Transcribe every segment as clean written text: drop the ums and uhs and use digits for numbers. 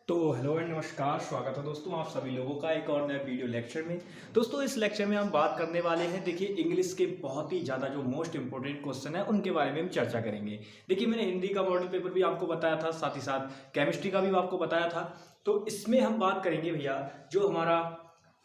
तो hello and नमस्कार, स्वागत है दोस्तों आप सभी लोगों का एक और नए वीडियो लेक्चर में। दोस्तों इस लेक्चर में हम बात करने वाले हैं, देखिए इंग्लिश के बहुत ही ज़्यादा जो मोस्ट इंपॉर्टेंट क्वेश्चन है उनके बारे में हम चर्चा करेंगे। देखिए मैंने हिंदी का मॉडल पेपर भी आपको बताया था, साथ ही साथ केमिस्ट्री का भी आपको बताया था। तो इसमें हम बात करेंगे भैया जो हमारा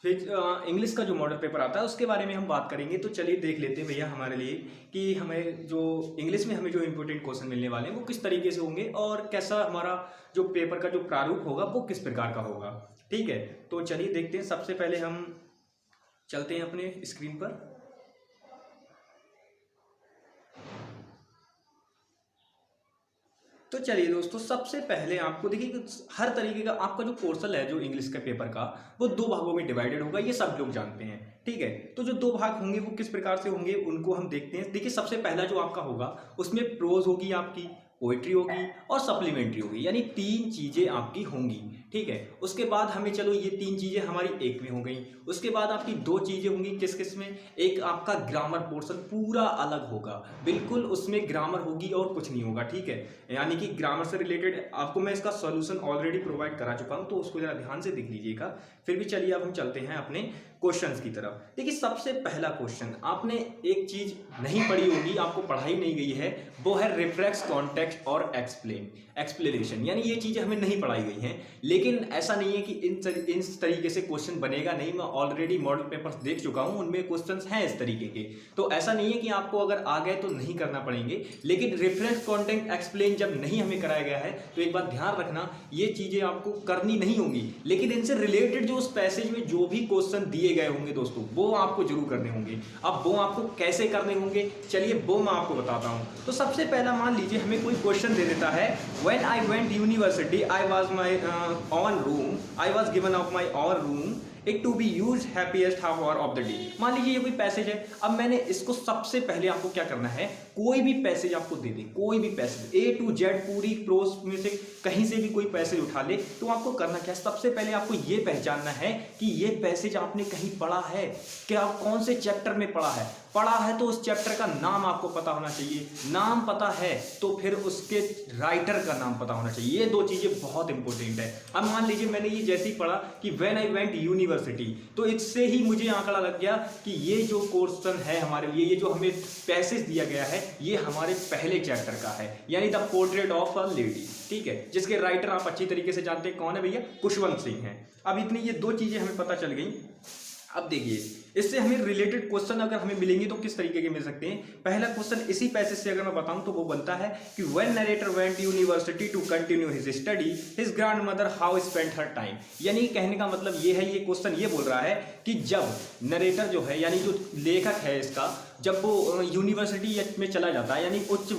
फिर इंग्लिश का जो मॉडल पेपर आता है उसके बारे में हम बात करेंगे। तो चलिए देख लेते हैं भैया हमारे लिए कि हमें जो इंग्लिश में हमें जो इम्पोर्टेंट क्वेश्चन मिलने वाले हैं वो किस तरीके से होंगे और कैसा हमारा जो पेपर का जो प्रारूप होगा वो किस प्रकार का होगा। ठीक है, तो चलिए देखते हैं। सबसे पहले हम चलते हैं अपने स्क्रीन पर। तो चलिए दोस्तों, सबसे पहले आपको देखिए कि हर तरीके का आपका जो पोर्शन है जो इंग्लिश के पेपर का वो दो भागों में डिवाइडेड होगा, ये सब लोग जानते हैं। ठीक है, तो जो दो भाग होंगे वो किस प्रकार से होंगे उनको हम देखते हैं। देखिए सबसे पहला जो आपका होगा उसमें प्रोज होगी, आपकी पोइट्री होगी और सप्लीमेंट्री होगी, यानी तीन चीजें आपकी होंगी। ठीक है, उसके बाद हमें चलो ये तीन चीजें हमारी एक में हो गई। उसके बाद आपकी दो चीजें होंगी किस किस में, एक आपका ग्रामर पोर्शन पूरा अलग होगा, बिल्कुल उसमें ग्रामर होगी और कुछ नहीं होगा। ठीक है, यानी कि ग्रामर से रिलेटेड आपको मैं इसका सॉल्यूशन ऑलरेडी प्रोवाइड करा चुका हूं, तो उसको जरा ध्यान से देख लीजिएगा। फिर भी चलिए अब हम चलते हैं अपने क्वेश्चंस की तरफ। देखिए सबसे पहला क्वेश्चन, आपने एक चीज नहीं पढ़ी होगी, आपको पढ़ाई नहीं गई है, वो है रिफ्लेक्स, कॉन्टेक्स्ट और एक्सप्लेनेशन, यानी ये चीजें हमें नहीं पढ़ाई गई हैं। लेकिन ऐसा नहीं है कि इन तरीके से क्वेश्चन बनेगा नहीं, मैं ऑलरेडी मॉडल पेपर्स देख चुका हूं, उनमें क्वेश्चंस हैं इस तरीके के। तो ऐसा नहीं है कि आपको अगर आ गए तो नहीं करना पड़ेंगे, लेकिन रिफ्लेक्स, कॉन्टेक्स्ट, एक्सप्लेन जब नहीं हमें कराया गया है तो एक बात ध्यान रखना, ये चीजें आपको करनी नहीं होंगी, लेकिन इनसे रिलेटेड जो उस पैसेज में जो भी क्वेश्चन दिए गए होंगे दोस्तों वो आपको जरूर करने होंगे। अब वो आपको कैसे करने होंगे चलिए वो मैं आपको बताता हूं। तो सबसे पहला मान लीजिए हमें कोई क्वेश्चन दे देता है, when I went university I was my own room, I was given of my own room it to be used happiest hour of the day। मान लीजिए ये कोई पैसेज है। अब मैंने इसको सबसे पहले आपको क्या करना है, कोई भी पैसेज आपको दे दे, कोई भी पैसेज A to Z पूरी प्रोस में से कहीं से भी कोई पैसेज उठा ले, तो आपको करना क्या है, सबसे पहले आपको ये पहचानना है कि ये पैसेज आपने कहीं पढ़ा है क्या, कौन से चैप्टर में पढ़ा है तो उस चैप्टर का नाम आपको पता होना चाहिए। नाम पता है तो फिर उसके राइटर का नाम पता होना चाहिए। ये दो चीजें बहुत इंपॉर्टेंट है। अब मान लीजिए मैंने ये जैसे ही पढ़ा कि व्हेन आई वेंट यूनिवर्सिटी, तो इससे ही मुझे आंकड़ा लग गया कि ये जो क्वेश्चन है हमारे लिए, ये जो हमें पैसेज दिया गया है ये हमारे पहले चैप्टर का है, यानी the portrait of a lady. ठीक है, जिसके राइटर आप अच्छी तरीके से जानते हैं कौन है भैया, खुशवंत सिंह है। अब इतनी ये दो चीजें हमें पता चल गई। अब देखिए इससे हमें रिलेटेड क्वेश्चन अगर हमें मिलेंगे तो किस तरीके के मिल सकते हैं। पहला क्वेश्चन इसी पैसेज से अगर मैं बताऊं तो वो बनता है कि when narrator went university to continue his study his grandmother how spent her time. यानी कहने का मतलब ये है, ये क्वेश्चन ये बोल रहा है कि जब नरेटर जो है यानी जो लेखक है इसका, जब वो यूनिवर्सिटी में चला जाता है यानी उच्च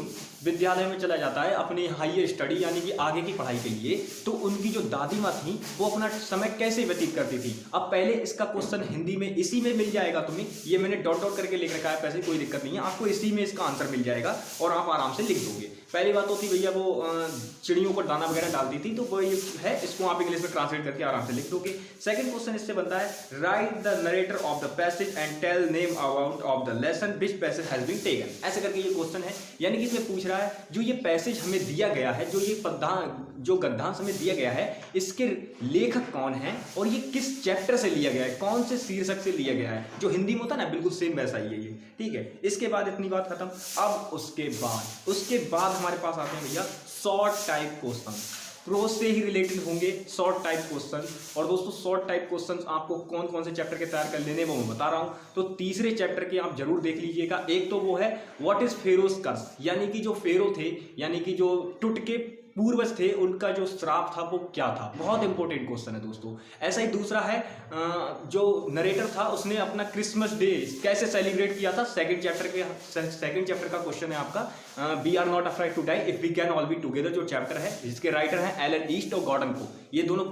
विद्यालय में चला जाता है अपनी हाईयर स्टडी यानी कि आगे की पढ़ाई के लिए, तो उनकी जो दादी माँ थी वो अपना समय कैसे व्यतीत करती थी। अब पहले इसका क्वेश्चन हिंदी में इसी में मिल जाएगा तुम्हें, ये मैंने डॉट डॉट करके लिख रखा है, पैसे कोई दिक्कत नहीं है, आपको इसी में इसका आंसर मिल जाएगा और आप आराम से लिख दोगे। पहली बात होती भैया वो चिड़ियों को दाना वगैरह डालती थी, तो वो ये है, इसको आप इंग्लिश में ट्रांसलेट करके आराम से लिख दोगे। सेकंड क्वेश्चन इससे बनता है, write the narrator of the passage and tell name about of the lesson which passage has been taken. ऐसे करके ये क्वेश्चन है, यानी कि इसमें पूछ रहा है जो ये पैसेज हमें दिया गया है, जो ये जो गद्यांश हमें दिया गया है, इसके लेखक कौन है और ये किस चैप्टर से लिया गया है, कौन से शीर्षक से लिया गया है। जो हिंदी में होता है ना बिल्कुल सेम वैसा ही है ये। ठीक है, इसके बाद इतनी बात खत्म। अब उसके बाद हमारे पास आते हैं भैया शॉर्ट टाइप क्वेश्चन, प्रोज से ही रिलेटेड होंगे शॉर्ट टाइप क्वेश्चन। और दोस्तों शॉर्ट टाइप क्वेश्चन आपको कौन कौन से चैप्टर के तैयार कर लेने वो मैं बता रहा हूं, तो तीसरे चैप्टर के आप जरूर देख लीजिएगा। एक तो वो है व्हाट इज फेरोज कर्स, यानी कि जो फेरो थे यानी कि जो टूट के पूर्वज थे उनका जो श्राप था वो क्या था, बहुत इंपॉर्टेंट क्वेश्चन है दोस्तों। ऐसा ही दूसरा है जो नरेटर था उसने अपना क्रिसमस डे कैसे सेलिब्रेट किया था, सेकंड चैप्टर का क्वेश्चन है आपका we are not afraid to die if we can all be together, जो चैप्टर है जिसके राइटर है एलन ईस्ट और गॉर्डन को, ये दोनों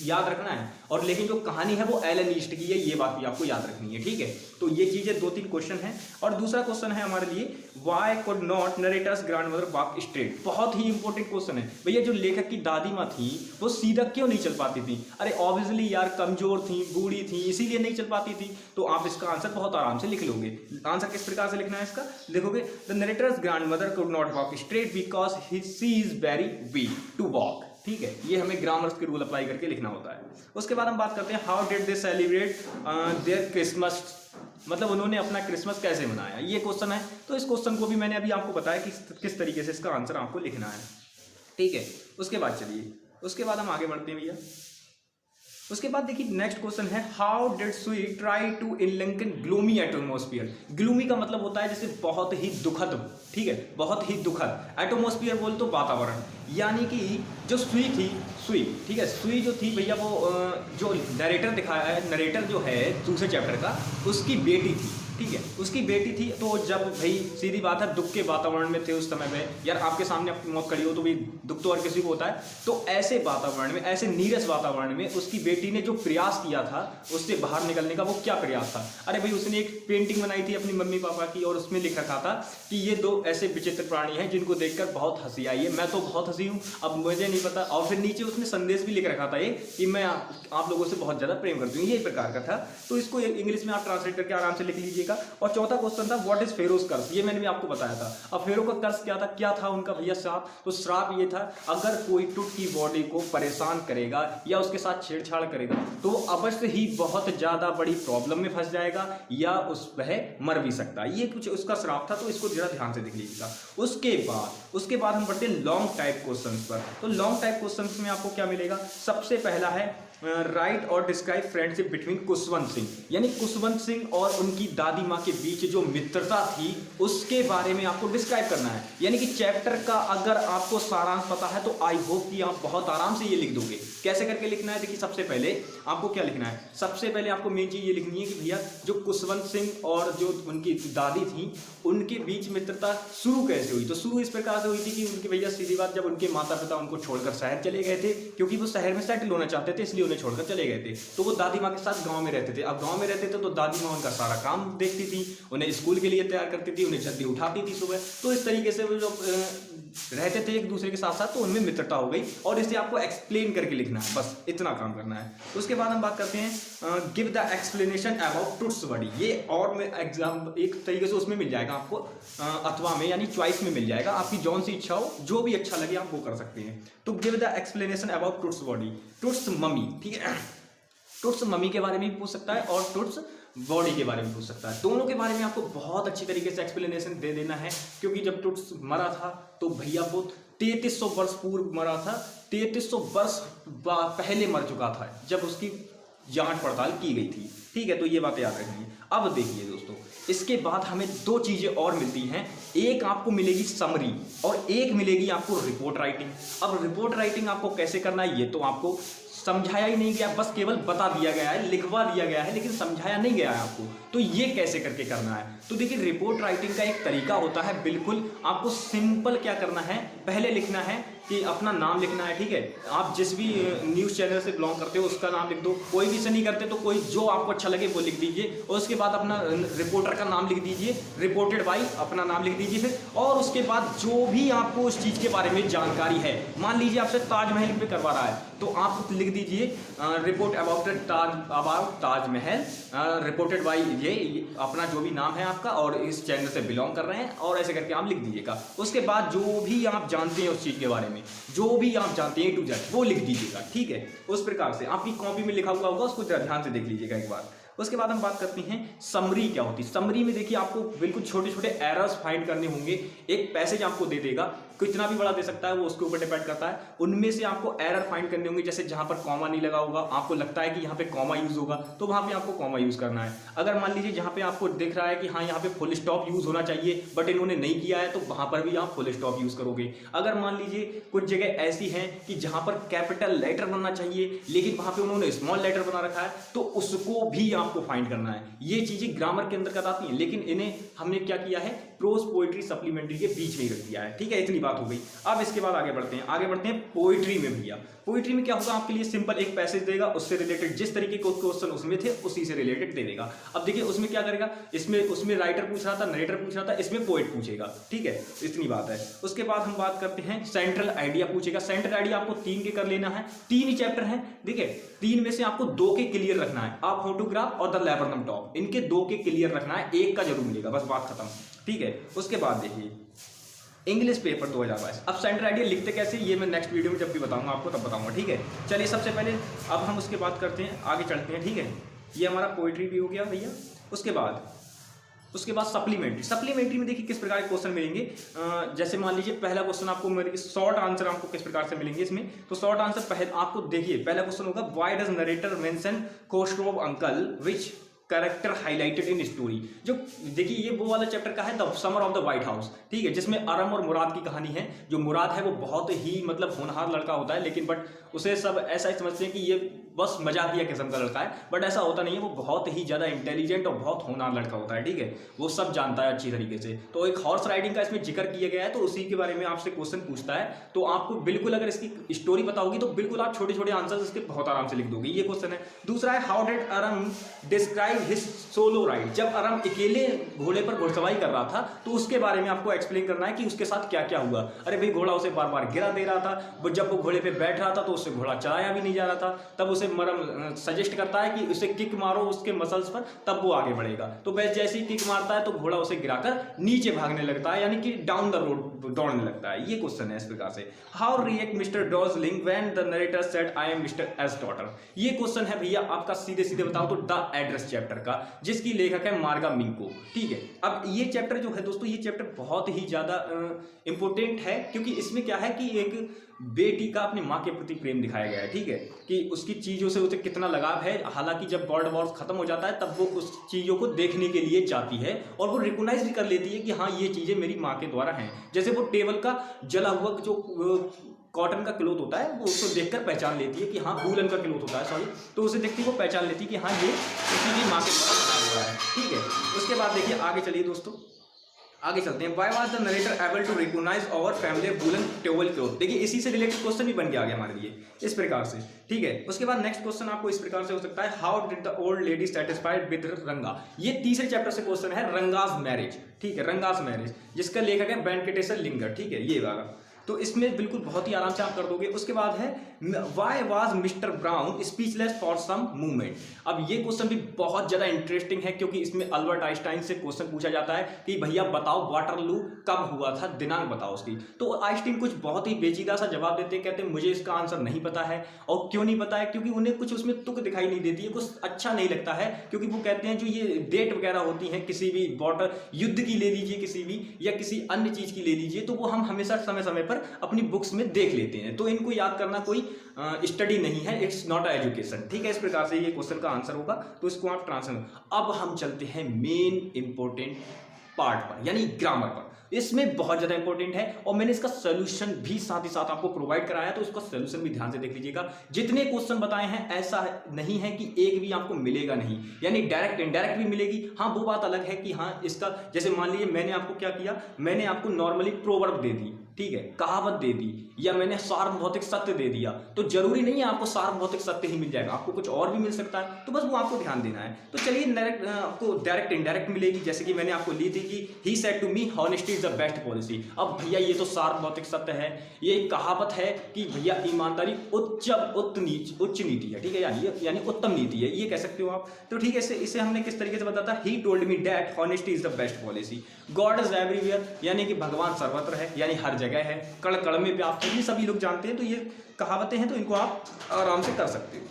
याद रखना है। और लेकिन जो कहानी है वो एलन ईस्ट की है, ये बात भी आपको याद रखनी है। ठीक है, तो ये चीजें दो तीन क्वेश्चन है। और दूसरा क्वेश्चन है हमारे लिए why could not narrator's grandmother walk straight, बहुत ही इंपॉर्टेंट क्वेश्चन है भैया। जो लेखक की दादी माँ थी वो सीधा क्यों नहीं चल पाती थी, अरे ऑब्वियसली यार कमजोर थी, बूढ़ी थी, इसीलिए नहीं चल पाती थी। तो आप इसका आंसर बहुत आराम से लिख लोगे। आंसर किस प्रकार से लिखना है इसका, लिखोगे the narrator's grandmother could not walk straight because she is very weak to walk. ठीक है, ये हमें ग्रामर्स के रूल अप्लाई करके लिखना होता है। उसके बाद हम बात करते हैं how did they celebrate their Christmas, मतलब उन्होंने अपना क्रिसमस कैसे मनाया, ये क्वेश्चन है। तो इस क्वेश्चन को भी मैंने अभी आपको बताया कि किस तरीके से इसका आंसर आपको लिखना है, ठीक है। उसके बाद चलिए, उसके बाद हम आगे बढ़ते हैं भैया। उसके बाद देखिए नेक्स्ट क्वेश्चन है how did Sue try to enliven gloomy atmosphere. Gloomy का मतलब होता है जैसे बहुत ही दुखद, ठीक है, बहुत ही दुखद। एटमोस्फियर बोल तो वातावरण, यानी कि जो सुई थी, सुई, ठीक है, सुई जो थी भैया वो जो नरेटर दिखाया है, नरेटर जो है दूसरे चैप्टर का, उसकी बेटी थी, ठीक है, उसकी बेटी थी। तो जब भाई सीधी बात है दुख के वातावरण में थे उस समय में, यार आपके सामने अपनी मौत खड़ी हो तो भाई दुख तो हर किसी को होता है। तो ऐसे वातावरण में, ऐसे नीरस वातावरण में उसकी बेटी ने जो प्रयास किया था उससे बाहर निकलने का, वो क्या प्रयास था? अरे भाई उसने एक पेंटिंग बनाई थी अपनी मम्मी पापा की और उसमें लिख रखा था कि ये दो ऐसे विचित्र प्राणी हैं जिनको देखकर बहुत हंसी आई है, मैं तो बहुत हंसी हूँ, अब मुझे नहीं पता। और फिर नीचे उसने संदेश भी लिख रखा था ये कि मैं आप लोगों से बहुत ज्यादा प्रेम करती हूँ, ये प्रकार का था। तो इसको इंग्लिश में आप ट्रांसलेट करके आराम से लिख लीजिएगा। और चौथा क्वेश्चन था व्हाट इज फेरोज कर्स, ये मैंने भी आपको बताया था। अब फेरो का कर्स क्या था उनका भैया श्राप। तो श्राप ये था अगर कोई टूटी बॉडी को परेशान करेगा या उसके साथ छेड़छाड़ करेगा तो वो अवश्य ही बहुत ज्यादा बड़ी प्रॉब्लम में फंस जाएगा या वह मर भी सकता है, ये कुछ उसका श्राप था। तो इसको जरा ध्यान से देख लीजिएगा। उसके बाद हम बढ़ते हैं लॉन्ग टाइप क्वेश्चन पर। तो लॉन्ग टाइप क्वेश्चन में आपको क्या मिलेगा? सबसे पहला है राइट और describe friendship between Khushwant Singh, यानी कुशवंत सिंह और उनकी दादी माँ के बीच जो मित्रता थी उसके बारे में आपको डिस्क्राइब करना है। यानी कि चैप्टर का अगर आपको सारांश पता है तो आई होप कि आप बहुत आराम से ये लिख दोगे। कैसे करके लिखना है? देखिए सबसे पहले आपको क्या लिखना है, सबसे पहले आपको मेन चीज ये लिखनी है कि भैया जो कुशवंत सिंह और जो उनकी दादी थी उनके बीच मित्रता शुरू कैसे हुई। तो शुरू इस प्रकार से हुई थी कि उनके भैया सीधी बात जब उनके माता पिता उनको छोड़कर शहर चले गए थे, क्योंकि वो शहर में सेटल होना चाहते थे इसलिए उन्हें छोड़कर चले गए थे। तो वो दादी माँ के साथ गांव में रहते थे। अब गांव में रहते थे तो दादी माँ उनका सारा काम देखती थी, उन्हें स्कूल के लिए तैयार करती थी, उन्हें जल्दी उठाती थी सुबह। तो इस तरीके से वो जो रहते थे एक दूसरे के साथ साथ, तो उनमें मित्रता हो गई। और इसे आपको एक्सप्लेन करके लिखना है, बस इतना काम करना है। तो उसके बाद हम बात करते हैं give the explanation about Toots wordy. ये और में एग्जाम एक तरीके से उसमें मिल जाएगा आपको अथवा में, यानी चॉइस में मिल जाएगा। आपकी जौन सी इच्छा हो, जो भी अच्छा लगे आप वो कर सकते हैं। तो give the explanation about Toots wordy, Toots mummy, ठीक है, टुट्स मम्मी के बारे में भी पूछ सकता है और टुट्स बॉडी के बारे में पूछ सकता है। दोनों के बारे में आपको बहुत अच्छी तरीके से एक्सप्लेनेशन दे देना है, क्योंकि जब टुट्स मरा था तो भैया वो 3300 वर्ष पूर्व मरा था, 3300 वर्ष पहले मर चुका था जब उसकी जांच पड़ताल की गई थी, ठीक है। तो ये बातें याद रखनी है। अब देखिए दोस्तों, इसके बाद हमें दो चीजें और मिलती हैं, एक आपको मिलेगी समरी और एक मिलेगी आपको रिपोर्ट राइटिंग। अब रिपोर्ट राइटिंग आपको कैसे करना है ये तो आपको समझाया ही नहीं गया, बस केवल बता दिया गया है, लिखवा दिया गया है, लेकिन समझाया नहीं गया है आपको। तो ये कैसे करके करना है? तो देखिए रिपोर्ट राइटिंग का एक तरीका होता है, बिल्कुल आपको सिंपल क्या करना है, पहले लिखना है कि अपना नाम लिखना है, ठीक है। आप जिस भी न्यूज़ चैनल से बिलोंग करते हो उसका नाम लिख दो, कोई भी से नहीं करते तो कोई जो आपको अच्छा लगे वो लिख दीजिए। और उसके बाद अपना रिपोर्टर का नाम लिख दीजिए, रिपोर्टेड बाय अपना नाम लिख दीजिए फिर। और उसके बाद जो भी आपको उस चीज़ के बारे में जानकारी है, मान लीजिए आपसे ताजमहल पे करवा रहा है तो आप लिख दीजिए report about Taj Mahal, reported by ये अपना जो भी नाम है आपका और इस चैनल से बिलोंग कर रहे हैं, और ऐसे करके आप लिख दीजिएगा। उसके बाद जो भी आप जानते हैं उस चीज़ के बारे में, जो भी आप जानते हैं A to Z वो लिख दीजिएगा, ठीक है। उस प्रकार से आपकी कॉपी में लिखा हुआ होगा, उसको ध्यान से देख लीजिएगा एक बार। उसके बाद हम बात करते हैं समरी क्या होती है। समरी में देखिए आपको बिल्कुल छोटे छोटे एरर्स फाइंड करने होंगे। एक पैसेज आपको दे देगा, कितना भी बड़ा दे सकता है, वो उसके ऊपर डिपेंड करता है। उनमें से आपको एरर फाइंड करने होंगे, जैसे जहां पर कॉमा नहीं लगा होगा, आपको लगता है कि यहाँ पे कॉमा यूज होगा तो वहां पे आपको कॉमा यूज करना है। अगर मान लीजिए जहां पे आपको दिख रहा है कि हाँ यहाँ पे फुल स्टॉप यूज होना चाहिए बट इन्होंने नहीं किया है, तो वहां पर भी आप फुल स्टॉप यूज करोगे। अगर मान लीजिए कुछ जगह ऐसी हैं कि जहां पर कैपिटल लेटर बनना चाहिए लेकिन वहां पे उन्होंने स्मॉल लेटर बना रखा है, तो उसको भी आपको फाइंड करना है। ये चीजें ग्रामर के अंतर्गत आती हैं, लेकिन इन्हें हमने क्या किया है, प्रोज पोएट्री सप्लीमेंट्री के बीच में ही रख दिया है, ठीक है। इतनी बात हो गई। अब इसके बाद आगे बढ़ते हैं पोएट्री में। भैया पोएट्री में क्या होगा, आपके लिए सिंपल एक पैसेज देगा, उससे रिलेटेड जिस तरीके के क्वेश्चन उसमें थे उसी से रिलेटेड दे देगा। अब देखिए उसमें क्या करेगा, उसमें राइटर पूछ रहा था, नरेटर पूछ रहा था, इसमें पोएट पूछेगा, ठीक है। इतनी बात है। उसके बाद हम बात करते हैं सेंट्रल आइडिया पूछेगा। सेंट्रल आइडिया आपको 3 के कर लेना है, 3 ही चैप्टर है, ठीक है। 3 में से आपको 2 के क्लियर रखना है, आप फोटोग्राफ और द लेबरनम टॉप, इनके 2 के क्लियर रखना है, 1 का जरूर मिलेगा, बस बात खत्म, ठीक है। उसके बाद देखिए इंग्लिश पेपर 2022। अब सेंटर आइडिया लिखते कैसे ये मैं नेक्स्ट वीडियो में जब भी बताऊंगा आपको तब बताऊंगा, ठीक है। चलिए सबसे पहले अब हम उसके बात करते हैं, आगे चलते हैं, ठीक है। ये हमारा पोइट्री भी हो गया भैया। उसके बाद सप्लीमेंट्री में देखिए किस प्रकार के क्वेश्चन मिलेंगे। जैसे मान लीजिए पहला क्वेश्चन आपको मेरे शॉर्ट आंसर आपको किस प्रकार से मिलेंगे इसमें। तो शॉर्ट आंसर पहले आपको देखिए, पहला क्वेश्चन होगा why does narrator mention Khostov uncle which character highlighted in story. जो देखिए ये वो वाला चैप्टर का है the summer of the white house, ठीक है, जिसमें अरम और मुराद की कहानी है। जो मुराद है वो बहुत ही मतलब होनहार लड़का होता है, लेकिन बट उसे सब ऐसा ही समझते हैं कि ये बस मजाकिया किस्म का लड़का है, बट ऐसा होता नहीं है। वो बहुत ही ज़्यादा इंटेलिजेंट और बहुत होनहार लड़का होता है, ठीक है। वो सब जानता है अच्छी तरीके से। तो एक हॉर्स राइडिंग का इसमें जिक्र किया गया है, तो उसी के बारे में आपसे क्वेश्चन पूछता है। तो आपको बिल्कुल अगर इसकी स्टोरी पता होगी तो बिल्कुल आप छोटे छोटे आंसर्स इसके बहुत आराम से लिख दोगे। ये क्वेश्चन है। दूसरा है how did अरम describe his solo ride. जब अरम अकेले घोड़े पर घुड़सवारी कर रहा था तो उसके बारे में आपको एक्सप्लेन करना है कि उसके साथ क्या क्या हुआ। अरे भाई घोड़ा उसे बार बार गिरा दे रहा था, जब वो घोड़े पे बैठ रहा था तो उससे घोड़ा चलाया भी नहीं जा रहा था। तब उसे मरम सजेस्ट करता है कि उसे किक मारो उसके मसल्स पर, तब वो आगे बढ़ेगा। तो वैसे जैसे ही किक मारता है तो घोड़ा उसे गिराकर नीचे भागने लगता है, यानी कि डाउन द रोड दौड़ने लगता है। ये क्वेश्चन है इस प्रकार से। How react mister Dorsling when the narrator said I am mister S daughter. ये क्वेश्चन है भैया आपका सीधे सीधे बताओ तो द एड्रेस चैप्टर का, जिसकी लेखक है मार्गा मिंको, ठीक है। अब ये चैप्टर जो है दोस्तों, ये चैप्टर बहुत ही ज्यादा इंपॉर्टेंट है, क्योंकि इसमें क्या है कि एक बेटी का अपनी माँ के प्रति प्रेम दिखाया गया है, ठीक है, कि उसकी चीज़ों से उसे कितना लगाव है। हालांकि जब वर्ल्ड वॉर खत्म हो जाता है तब वो उस चीज़ों को देखने के लिए जाती है और वो रिकॉग्नाइज भी कर लेती है कि हाँ ये चीज़ें मेरी माँ के द्वारा हैं। जैसे वो टेबल का जला हुआ जो कॉटन का क्लोथ होता है वो उसको देखकर पहचान लेती है कि हाँ वूलन का क्लोथ होता है, सॉरी, तो उसे देखती वो पहचान लेती है कि हाँ ये उसी की माँ के द्वारा बनाया हुआ है, ठीक है। उसके बाद देखिए आगे चलिए दोस्तों, आगे चलते हैं। Why was the narrator able to recognize our family woolen towel cloth। देखिए इसी से रिलेटेड क्वेश्चन भी बन के आ गया हमारे लिए इस प्रकार से, ठीक है। उसके बाद नेक्स्ट क्वेश्चन आपको इस प्रकार से हो सकता है, how did the old lady satisfied with रंगा। ये तीसरे चैप्टर से क्वेश्चन है, रंगास मैरिज, ठीक है, रंगास मैरिज, जिसका लेखक है वेंकटेश्वर लिंगर, ठीक है, ये वाला। तो इसमें बिल्कुल बहुत ही आराम से आप कर दोगे। उसके बाद है why was mister brown speechless for some movement. अब ये क्वेश्चन भी बहुत ज़्यादा इंटरेस्टिंग है, क्योंकि इसमें अल्बर्ट आइंस्टाइन से क्वेश्चन पूछा जाता है कि भैया बताओ वाटरलू कब हुआ था, दिनांक बताओ उसकी। तो आइंस्टाइन कुछ बहुत ही पेचीदा सा जवाब देते हैं, कहते हैं मुझे इसका आंसर नहीं पता है। और क्यों नहीं पता है, क्योंकि उन्हें कुछ उसमें तुक दिखाई नहीं देती है, कुछ अच्छा नहीं लगता है। क्योंकि वो कहते हैं जो ये डेट वगैरह होती हैं किसी भी वाटर युद्ध की ले लीजिए, किसी भी या किसी अन्य चीज़ की ले लीजिए, तो वो हम हमेशा समय समय पर अपनी बुक्स में देख लेते हैं। तो इनको याद करना कोई स्टडी नहीं है, इट्स नॉट अ एजुकेशन, ठीक है। इस प्रकार से ये क्वेश्चन का आंसर होगा, तो इसको आप ट्रांसलेट। अब हम चलते हैं मेन इंपॉर्टेंट पार्ट पर, यानी ग्रामर पर। इसमें बहुत ज़्यादा इंपॉर्टेंट है और मैंने इसका सोल्यूशन भी साथ ही साथ आपको प्रोवाइड कराया है, तो इसका सोल्यूशन भी ध्यान से देख लीजिएगा। जितने क्वेश्चन बताए हैं ऐसा नहीं है कि एक भी आपको मिलेगा नहीं, यानी डायरेक्ट इनडायरेक्ट भी मिलेगी। हाँ वो बात अलग है कि हाँ इसका जैसे मान लीजिए मैंने आपको क्या किया, मैंने आपको नॉर्मली प्रोवर्ब दे दी, ठीक है, कहावत दे दी, या मैंने सार्वभौतिक सत्य दे दिया, तो जरूरी नहीं है आपको सार्वभौतिक सत्य ही मिल जाएगा, आपको कुछ और भी मिल सकता है। तो बस वो आपको ध्यान देना है। तो चलिए आपको डायरेक्ट इनडायरेक्ट मिलेगी, जैसे कि मैंने आपको ली थी कि he said to me honesty is the best policy. अब भैया ये तो सार्वभौतिक सत्य है, ये एक कहावत है कि भैया ईमानदारी उच्च नीति है, ठीक है, यानी उत्तम नीति है, ये कह सकते हो आप। तो ठीक है, इसे हमने किस तरीके से बताया था, he told me that honesty is the best policy. God is everywhere, यानी कि भगवान सर्वत्र है, यानी हर जगह है, कण कण में व्याप्त है, ये सभी लोग जानते हैं। तो ये कहावतें हैं, तो इनको आप आराम से कर सकते हो,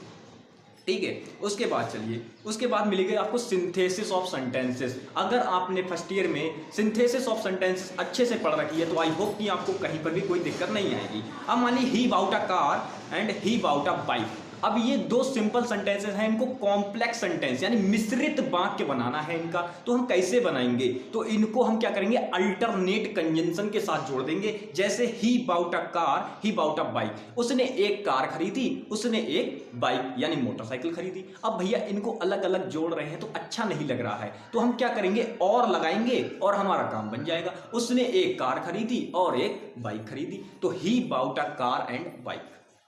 ठीक है। उसके बाद चलिए, उसके बाद मिलेगी आपको सिंथेसिस ऑफ सेंटेंसेस। अगर आपने फर्स्ट ईयर में सिंथेसिस ऑफ सेंटेंसेस अच्छे से पढ़ रखी है तो आई होप कि आपको कहीं पर भी कोई दिक्कत नहीं आएगी। अब मान ली he bought a car and he bought a bike. अब ये दो सिंपल सेंटेंसेस हैं, इनको कॉम्प्लेक्स सेंटेंस यानी मिश्रित वाक्य बनाना है इनका। तो हम कैसे बनाएंगे, तो इनको हम क्या करेंगे, अल्टरनेट कंजंक्शन के साथ जोड़ देंगे। जैसे he bought a car, he bought a bike, उसने एक कार खरीदी, उसने एक बाइक यानी मोटरसाइकिल खरीदी। अब भैया इनको अलग अलग जोड़ रहे हैं तो अच्छा नहीं लग रहा है, तो हम क्या करेंगे, और लगाएंगे और हमारा काम बन जाएगा। उसने एक कार खरीदी और एक बाइक खरीदी, तो he bought a car and bike,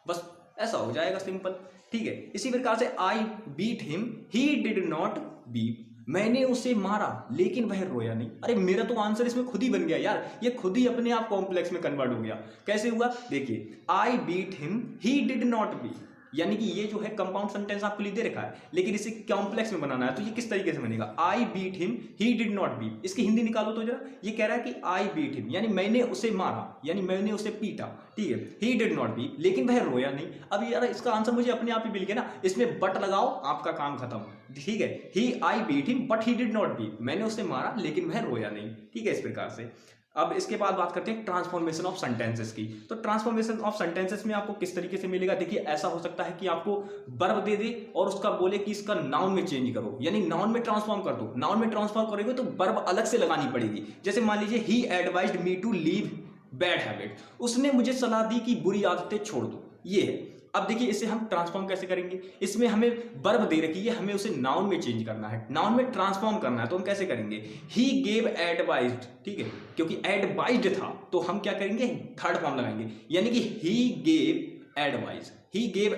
बस ऐसा हो जाएगा सिंपल, ठीक है। इसी प्रकार से I beat him, he did not beat, मैंने उसे मारा लेकिन वह रोया नहीं। अरे मेरा तो आंसर इसमें खुद ही बन गया यार, ये खुद ही अपने आप कॉम्प्लेक्स में कन्वर्ट हो गया। कैसे हुआ, देखिए, I beat him, he did not beat, यानी कि ये जो है कंपाउंड सेंटेंस आपको लिए दे रखा है, लेकिन इसे कॉम्प्लेक्स में बनाना है, तो ये किस तरीके से बनेगा, I beat him he did not beat. इसकी हिंदी निकालो तो जरा। ये कह रहा है कि आई बीट हिम यानी मैंने उसे मारा, यानी मैंने उसे पीटा, ठीक है। ही डिड नॉट बीट, लेकिन वह रोया नहीं। अब यार इसका आंसर मुझे अपने आप ही मिल गया ना, इसमें बट लगाओ, आपका काम खत्म, ठीक है। He I beat him but he did not beat, मैंने उसे मारा लेकिन वह रोया नहीं, ठीक है, इस प्रकार से। अब इसके बाद बात करते हैं ट्रांसफॉर्मेशन ऑफ सेंटेंसेस की। तो ट्रांसफॉर्मेशन ऑफ सेंटेंसेस में आपको किस तरीके से मिलेगा, देखिए ऐसा हो सकता है कि आपको वर्ब दे दे और उसका बोले कि इसका नाउन में चेंज करो, यानी नाउन में ट्रांसफॉर्म कर दो। नाउन में ट्रांसफॉर्म करोगे तो वर्ब अलग से लगानी पड़ेगी। जैसे मान लीजिए he advised me to leave bad habit, उसने मुझे सलाह दी कि बुरी आदतें छोड़ दो, ये है। अब देखिए इसे हम ट्रांसफॉर्म कैसे करेंगे, इसमें हमें वर्ब दे रखी है, हमें उसे नाउन में चेंज करना है, नाउन में ट्रांसफॉर्म करना है। तो हम कैसे करेंगे, ही गेव एडवाइज्ड, ठीक है, क्योंकि एडवाइज्ड था तो हम क्या करेंगे, थर्ड फॉर्म लगाएंगे, यानी कि he gave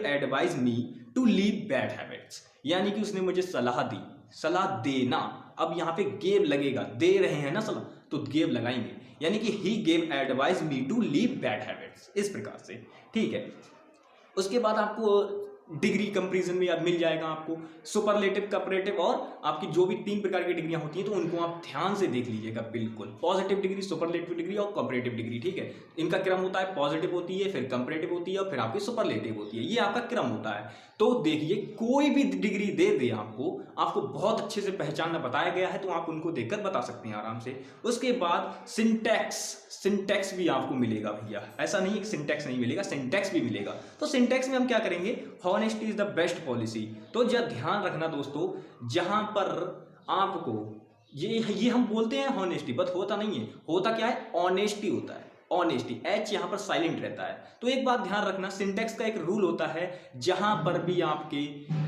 advise me to leave bad habits, यानी कि उसने मुझे सलाह दी, सलाह देना। अब यहाँ पे गेव लगेगा, दे रहे हैं ना सलाह, तो गेव लगाएंगे, यानी कि he gave advise me to leave bad habits, इस प्रकार से, ठीक है। उसके बाद आपको डिग्री कंपैरिजन में अब मिल जाएगा आपको सुपरलेटिव, कंपैरेटिव और आपकी जो भी 3 प्रकार की डिग्रियां होती हैं, तो उनको आप ध्यान से देख लीजिएगा बिल्कुल। पॉजिटिव डिग्री, सुपरलेटिव डिग्री और कंपैरेटिव डिग्री, ठीक है। इनका क्रम होता है, पॉजिटिव होती है, फिर कंपैरेटिव होती है और फिर आपकी सुपरलेटिव होती है, ये आपका क्रम होता है। तो देखिए कोई भी डिग्री दे दे आपको बहुत अच्छे से पहचानना बताया गया है, तो आप उनको देखकर बता सकते हैं आराम से। उसके बाद सिंटैक्स भी आपको मिलेगा भैया, ऐसा नहीं है कि सिंटैक्स नहीं मिलेगा, सिंटैक्स भी मिलेगा। तो सिंटैक्स में हम क्या करेंगे, honesty is the best policy. तो जब ध्यान रखना दोस्तों, जहां पर आपको ये हम बोलते हैं हॉनेस्टी, बट होता नहीं है, होता क्या है, ऑनेस्टी होता है, ऑनेस्टी, एच यहाँ पर साइलेंट रहता है। तो एक बात ध्यान रखना, सिंटैक्स का एक रूल होता है, जहां पर भी आपके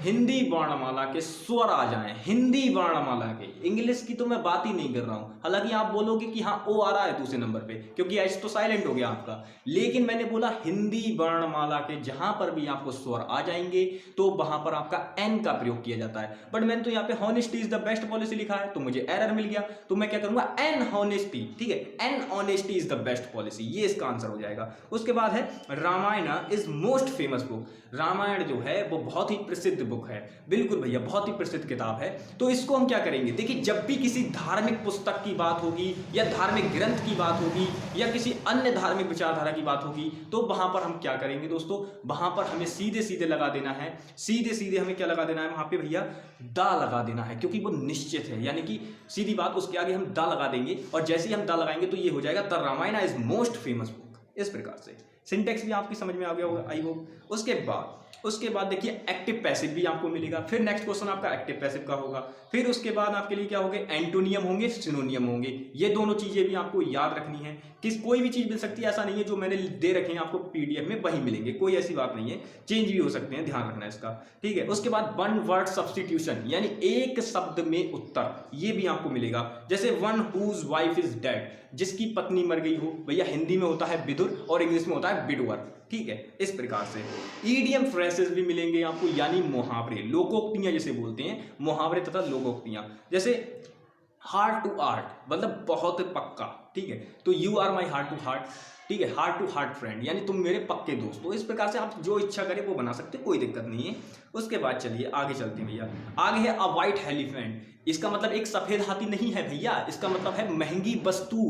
हिंदी वर्णमाला के स्वर आ जाएं, हिंदी वर्णमाला के, इंग्लिश की तो मैं बात ही नहीं कर रहा हूं। हालांकि आप बोलोगे कि हाँ ओ आ रहा है दूसरे नंबर पे, क्योंकि एच तो साइलेंट हो गया आपका, लेकिन मैंने बोला हिंदी वर्णमाला के जहां पर भी आपको स्वर आ जाएंगे तो वहां पर आपका एन का प्रयोग किया जाता है। बट मैंने तो यहाँ पे honesty is the best policy लिखा है, तो मुझे एरर मिल गया, तो मैं क्या करूंगा, एन हॉनेस्टी, ठीक है, an honesty is the best policy, ये इसका आंसर हो जाएगा। उसके बाद है Ramayana is most famous book. Ramayana जो है वो बहुत ही प्रसिद्ध बुक है, बिल्कुल भैया बहुत ही प्रसिद्ध किताब है। तो इसको हम क्या करेंगे, देखिए जब भी किसी धार्मिक पुस्तक की बात होगी या धार्मिक ग्रंथ की बात होगी या किसी अन्य धार्मिक विचारधारा की बात होगी, तो वहां पर हम क्या करेंगे दोस्तों, वहां पर हमें सीधे सीधे लगा देना है, सीधे सीधे हमें क्या लगा देना है, वहां पे भैया दा लगा देना है, क्योंकि वो निश्चित है, यानी कि सीधी बात, उसके आगे हम दा लगा देंगे और जैसे ही हम दा लगाएंगे तो ये हो जाएगा the Ramayana is most famous book, इस प्रकार से। सिंटेक्स भी आपकी समझ में आ गया होगा आई होप। उसके बाद देखिए एक्टिव पैसिव भी आपको मिलेगा। फिर नेक्स्ट क्वेश्चन आपका एक्टिव पैसिव का होगा। फिर उसके बाद आपके लिए क्या होंगे, एंटोनियम होंगे, सिनोनियम होंगे। ये दोनों चीजें भी आपको याद रखनी है। कोई भी चीज मिल सकती है, ऐसा नहीं है जो मैंने दे रखे हैं आपको पीडीएफ में वही मिलेंगे, कोई ऐसी बात नहीं है, चेंज भी हो सकते हैं, ध्यान रखना इसका, ठीक है। उसके बाद वन वर्ड सब्स्टिट्यूशन, यानी एक शब्द में उत्तर, ये भी आपको मिलेगा। जैसे one whose wife is dead, जिसकी पत्नी मर गई हो, भैया हिंदी में होता है विदुर और इंग्लिश में होता है विडवर, ठीक है, इस प्रकार से। ईडियम फ्रेसेस भी मिलेंगे आपको, यानी मुहावरे, लोकोक्तियां जिसे बोलते हैं, मुहावरे तथा लोकोक्तियां। जैसे हार्ट टू आर्ट, मतलब बहुत पक्का, ठीक है, तो you are my heart to heart, ठीक है, हार्ट टू हार्ट फ्रेंड, यानी तुम मेरे पक्के दोस्त हो। इस प्रकार से आप जो इच्छा करें वो बना सकते, कोई दिक्कत नहीं है। उसके बाद चलिए आगे चलते हैं भैया। आगे है अ वाइट एलिफेंट, इसका मतलब एक सफेद हाथी नहीं है भैया, इसका मतलब है महंगी वस्तु,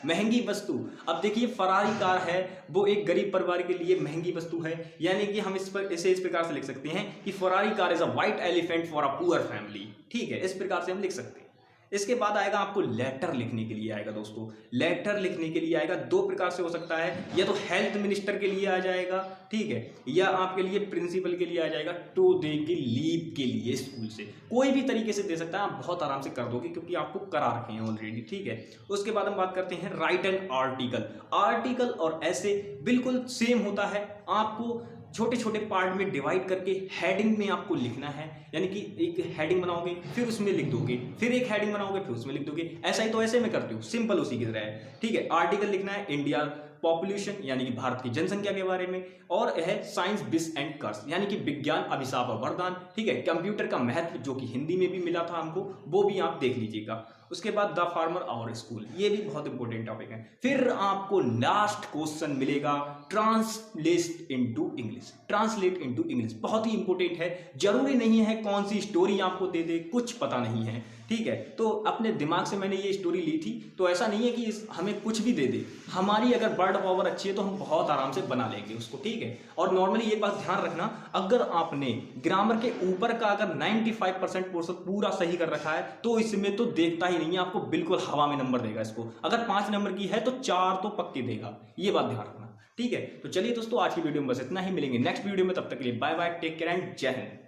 महंगी वस्तु। अब देखिए फरारी कार है, वो एक गरीब परिवार के लिए महंगी वस्तु है, यानी कि हम इसे इस प्रकार से लिख सकते हैं कि Ferrari car is a white elephant for a poor family, ठीक है, इस प्रकार से हम लिख सकते हैं। इसके बाद आएगा आपको लेटर लिखने के लिए आएगा दोस्तों। लेटर लिखने के लिए आएगा, दो प्रकार से हो सकता है, या तो हेल्थ मिनिस्टर के लिए आ जाएगा, ठीक है, या आपके लिए प्रिंसिपल के लिए आ जाएगा, टू दे की लीव के लिए स्कूल से, कोई भी तरीके से दे सकता है, आप बहुत आराम से कर दोगे क्योंकि आपको करा रखे हैं ऑलरेडी, ठीक है। उसके बाद हम बात करते हैं राइट एन आर्टिकल। आर्टिकल और ऐसे बिल्कुल सेम होता है, आपको छोटे छोटे पार्ट में डिवाइड करके हेडिंग में आपको लिखना है, यानी कि एक हेडिंग बनाओगे फिर उसमें लिख दोगे, फिर एक हेडिंग बनाओगे फिर उसमें लिख दोगे, ऐसा ही तो ऐसे में करते हो, सिंपल उसी की तरह है, ठीक है। आर्टिकल लिखना है इंडिया पॉपुलेशन, यानी कि भारत की जनसंख्या के बारे में, और है साइंस बिस एंड कर्स, यानी कि विज्ञान अभिशाप और वरदान, ठीक है। कंप्यूटर का महत्व जो कि हिंदी में भी मिला था हमको, वो भी आप देख लीजिएगा। उसके बाद द फार्मर और स्कूल, ये भी बहुत इंपॉर्टेंट टॉपिक है। फिर आपको लास्ट क्वेश्चन मिलेगा translate into English. Translate into English बहुत ही इंपॉर्टेंट है, जरूरी नहीं है कौन सी स्टोरी आपको दे दे, कुछ पता नहीं है, ठीक है। तो अपने दिमाग से मैंने ये स्टोरी ली थी, तो ऐसा नहीं है कि हमें कुछ भी दे दे, हमारी अगर वर्ड पावर अच्छी है तो हम बहुत आराम से बना लेंगे उसको, ठीक है। और नॉर्मली ये बात ध्यान रखना, अगर आपने ग्रामर के ऊपर का अगर 95% पोर्शन पूरा सही कर रखा है तो इसमें तो देखता ही नहीं है, आपको बिल्कुल हवा में नंबर देगा इसको। अगर 5 नंबर की है तो 4 तो पक्के देगा, ये बात ध्यान रखना, ठीक है। तो चलिए दोस्तों, आज की वीडियो में बस इतना ही, मिलेंगे नेक्स्ट वीडियो में, तब तक के लिए bye bye, take care and Jai Hind.